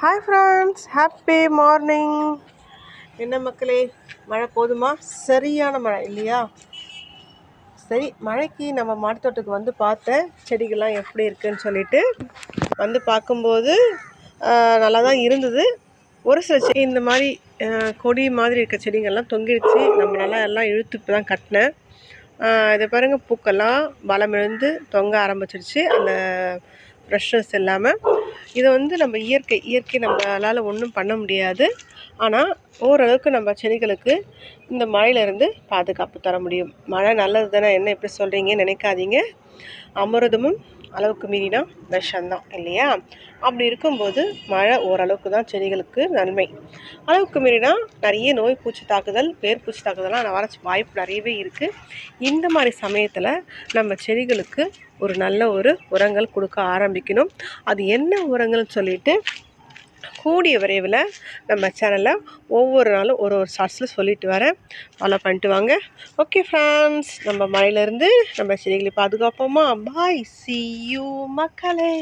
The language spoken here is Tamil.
Hi friends, happy morning. என்ன மக்களே, மழை போதுமா? சரியான மழை இல்லையா? சரி, மழைக்கு நம்ம மாடித்தோட்டத்துக்கு வந்து பார்த்தேன் செடிகள்லாம் எப்படி இருக்குதுன்னு சொல்லிட்டு. வந்து பார்க்கும்போது நல்லா தான் இருந்தது. ஒரு சில செடி இந்த மாதிரி கொடி மாதிரி இருக்க செடிகள்லாம் தொங்கிடுச்சு. நம்மளால எல்லாம் இழுத்து இப்போ தான் கட்டினேன். இதை பாருங்கள், பூக்கெல்லாம் பலமிழந்து தொங்க ஆரம்பிச்சிடுச்சு. அந்த ஃப்ரெஷ்னஸ் இல்லாமல் இதை வந்து நம்ம இயற்கை நம்மளால் ஒன்றும் பண்ண முடியாது. ஆனால் ஓரளவுக்கு நம்ம செடிகளுக்கு இந்த மழையிலேருந்து பாதுகாப்பு தர முடியும். மழை நல்லது தானே, என்ன எப்படி சொல்கிறீங்கன்னு நினைக்காதீங்க. அமிர்தமும் அளவுக்கு மீறினா விஷம்தான் இல்லையா? அப்படி இருக்கும்போது மழை ஓரளவுக்கு தான் செடிகளுக்கு நன்மை. அளவுக்கு மீறினா நிறைய நோய் பூச்சி தாக்குதல், வேர் பூச்சி தாக்குதல்லாம் வர வாய்ப்பு நிறையவே இருக்குது. இந்த மாதிரி சமயத்தில் நம்ம செடிகளுக்கு ஒரு நல்ல உரங்கள் கொடுக்க ஆரம்பிக்கணும். அது என்ன உரங்கள்னு சொல்லிட்டு கூடிய விரைவில் நம்ம சேனலில் ஒவ்வொரு நாளும் ஒரு ஷார்ட்ஸில் சொல்லிட்டு வரேன். ஃபாலோ பண்ணிட்டு வாங்க. ஓகே ஃப்ரெண்ட்ஸ், நம்ம மழையிலேருந்து நம்ம செடிகளை பாதுகாப்போமா? பாய், see you மக்களே.